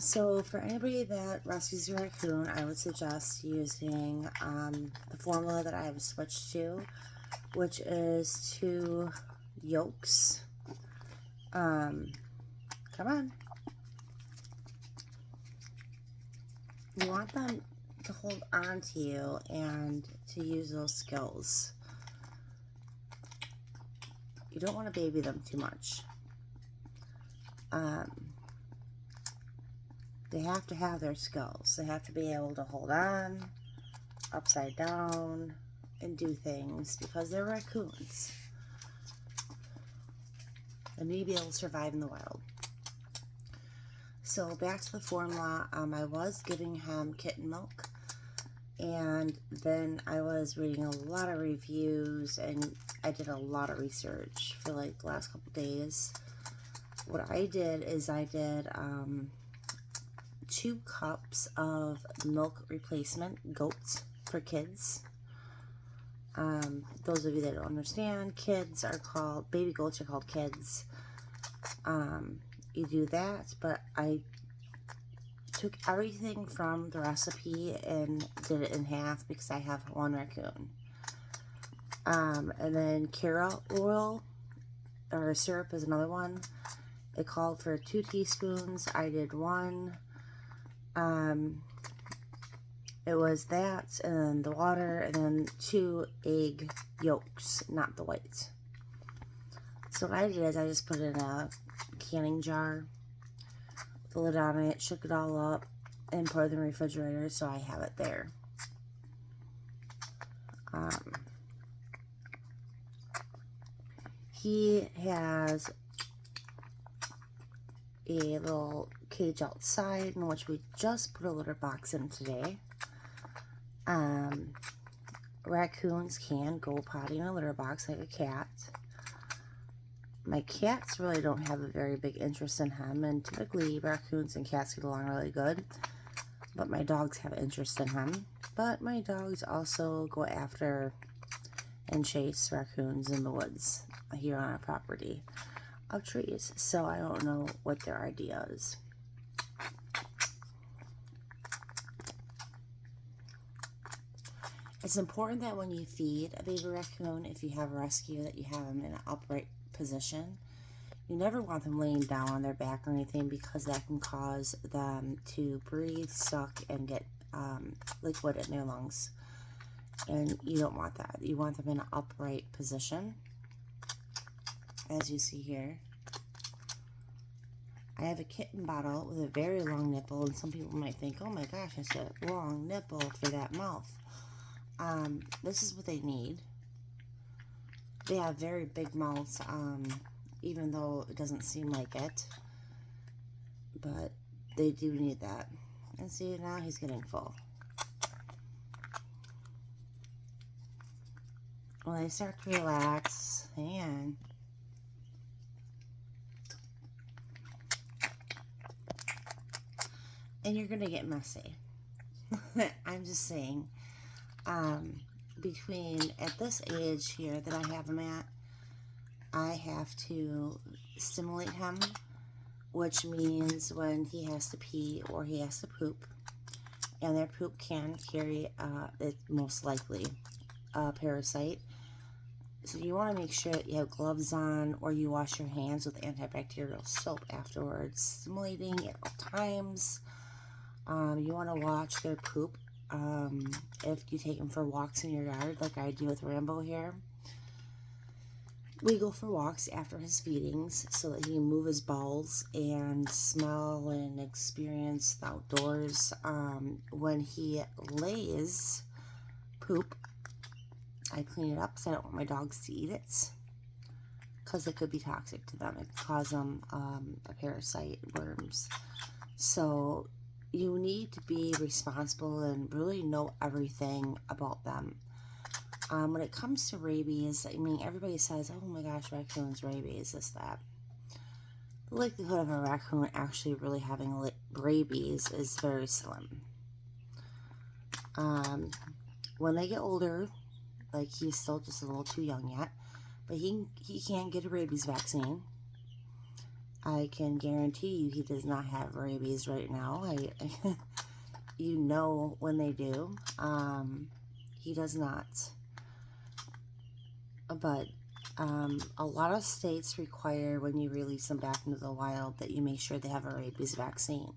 So for anybody that rescues a raccoon, I would suggest using the formula that I have switched to, which is 2 yolks. Come on. You want them to hold on to you and to use those skills. You don't want to baby them too much. They have to have their skills. They have to be able to hold on, upside down, and do things because they're raccoons. They need to be able to survive in the wild. So back to the formula, I was giving him kitten milk, and then I was reading a lot of reviews, and I did a lot of research for like the last couple days. What I did is I did 2 cups of milk replacement goats for kids. Those of you that don't understand, baby goats are called kids. You do that, but I took everything from the recipe and did it in half because I have 1 raccoon. And then carrot oil or syrup is another one. It called for 2 teaspoons. I did 1. It was that, and then the water, and then 2 egg yolks, not the whites. So what I did is I just put it in a canning jar, the lid on it, shook it all up, and put it in the refrigerator so I have it there. He has a little cage outside in which we just put a litter box in today. Raccoons can go potty in a litter box like a cat. My cats really don't have a very big interest in him, and typically raccoons and cats get along really good, but my dogs have interest in him. But my dogs also go after and chase raccoons in the woods here on our property of trees, so I don't know what their idea is. It's important that when you feed a baby raccoon, if you have a rescue, that you have them in an upright position. You never want them laying down on their back or anything because that can cause them to breathe, suck, and get liquid in their lungs. And you don't want that. You want them in an upright position, as you see here. I have a kitten bottle with a very long nipple, and some people might think, oh my gosh, it's a long nipple for that mouth. This is what they need. They have very big mouths, even though it doesn't seem like it. But they do need that. And see, now he's getting full. When they start to relax, and you're going to get messy. I'm just saying. At this age here that I have him at, I have to stimulate him, which means when he has to pee or he has to poop, and their poop can carry, it most likely, a parasite. So you want to make sure that you have gloves on or you wash your hands with antibacterial soap afterwards. Stimulating at all times. You want to watch their poop. If you take him for walks in your yard, like I do with Rambo here, we go for walks after his feedings so that he can move his bowels and smell and experience the outdoors. When he lays poop, I clean it up because I don't want my dogs to eat it because it could be toxic to them. It could cause them a parasite, worms. So you need to be responsible and really know everything about them. When it comes to rabies, I mean, everybody says, oh my gosh, raccoons, rabies, this, that. The likelihood of a raccoon actually really having rabies is very slim. When they get older, like he's still just a little too young yet, but he can get a rabies vaccine. I can guarantee you he does not have rabies right now. You know when they do. He does not. But a lot of states require when you release them back into the wild that you make sure they have a rabies vaccine.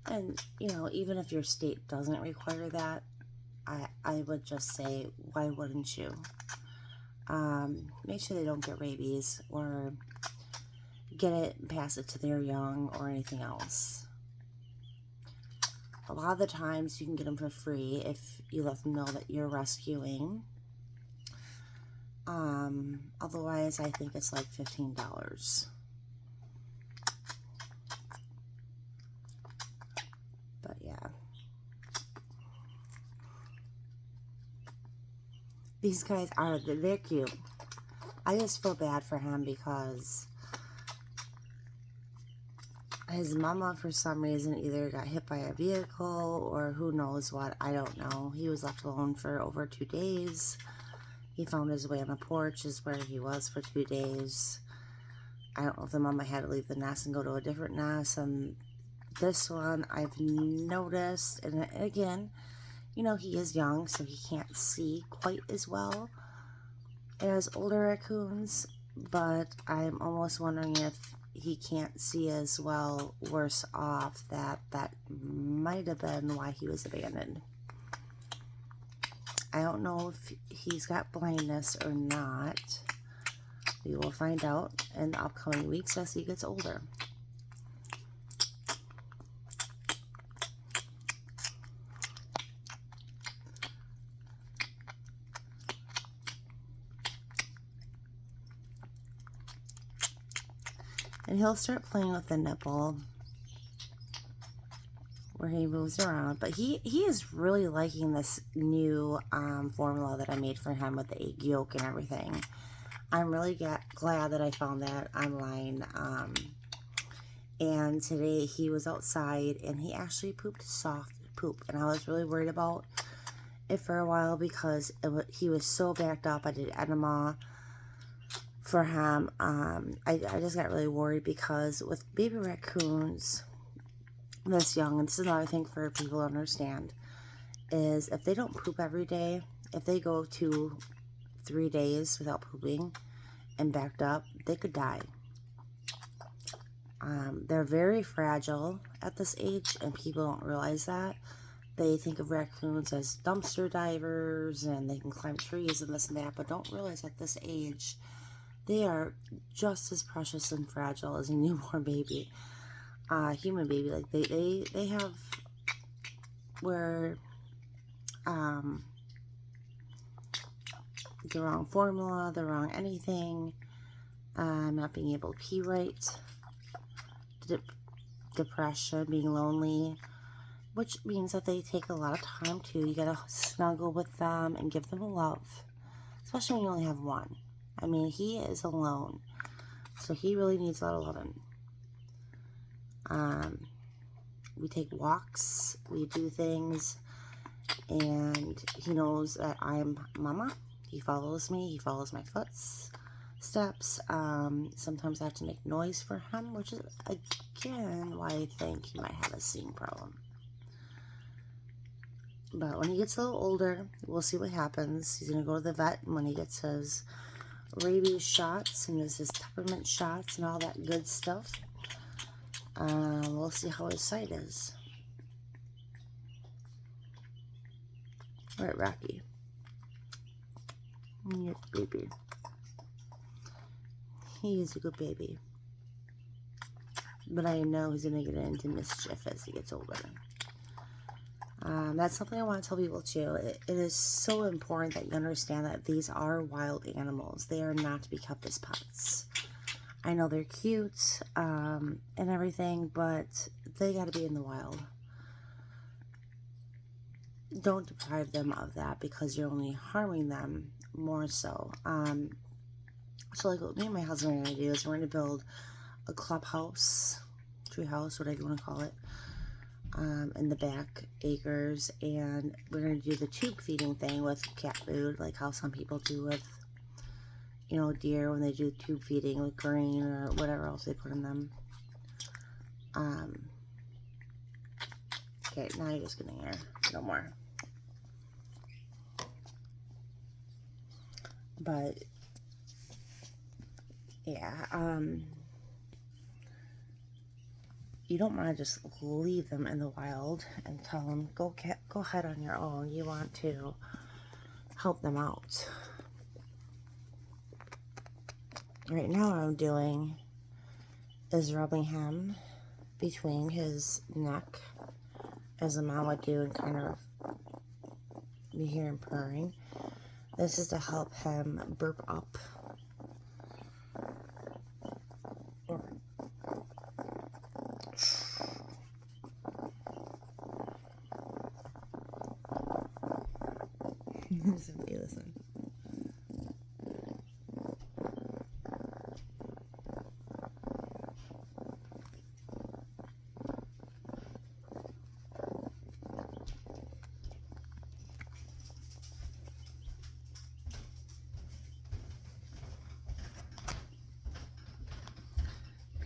And, you know, even if your state doesn't require that, I would just say, why wouldn't you? Make sure they don't get rabies or get it and pass it to their young or anything else. A lot of the times you can get them for free if you let them know that you're rescuing. Otherwise, I think it's like $15. But yeah. These guys are, they're cute. I just feel bad for him because his mama, for some reason, either got hit by a vehicle or who knows what. I don't know. He was left alone for over 2 days. He found his way on the porch is where he was for 2 days. I don't know if the mama had to leave the nest and go to a different nest. And this one I've noticed, and again, you know, he is young, so he can't see quite as well as older raccoons, but I'm almost wondering if he can't see as well, worse off, that might have been why he was abandoned. I don't know if he's got blindness or not. We will find out in the upcoming weeks as he gets older. And he'll start playing with the nipple where he moves around. But he is really liking this new formula that I made for him with the egg yolk and everything. I'm really glad that I found that online. And today he was outside and he actually pooped soft poop. And I was really worried about it for a while because he was so backed up. I did enema for him. I just got really worried because with baby raccoons this young, and this is another thing for people to understand, is if they don't poop every day, if they go 2-3 days without pooping and backed up, they could die. They're very fragile at this age, and people don't realize that. They think of raccoons as dumpster divers and they can climb trees and this and that, but don't realize at this age they are just as precious and fragile as a newborn baby, human baby. Like they have where the wrong formula, the wrong anything, not being able to pee right, depression, being lonely, which means that they take a lot of time too. You gotta snuggle with them and give them love, especially when you only have one. I mean, he is alone, so he really needs a lot of loving. We take walks, we do things, and he knows that I'm Mama. He follows me, he follows my footsteps. Sometimes I have to make noise for him, which is, again, why I think he might have a seeing problem. But when he gets a little older, we'll see what happens. He's going to go to the vet, and when he gets his rabies shots and his peppermint shots and all that good stuff, we'll see how his sight is. All right, Rocky. Yes, baby. He is a good baby. But I know he's going to get into mischief as he gets older. That's something I want to tell people too. It is so important that you understand that these are wild animals. They are not to be kept as pets. I know they're cute and everything, but they got to be in the wild. Don't deprive them of that because you're only harming them more so. So like what me and my husband are going to do is we're going to build a clubhouse, treehouse, whatever you want to call it, in the back acres, and we're going to do the tube feeding thing with cat food, like how some people do with, you know, deer when they do tube feeding with grain or whatever else they put in them. Okay, now you're just getting here. No more. But yeah, you don't want to just leave them in the wild and tell them, go ahead on your own. You want to help them out. Right now what I'm doing is rubbing him between his neck, as a mom would do, and kind of you hear him purring. This is to help him burp up. Listen.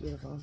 Beautiful.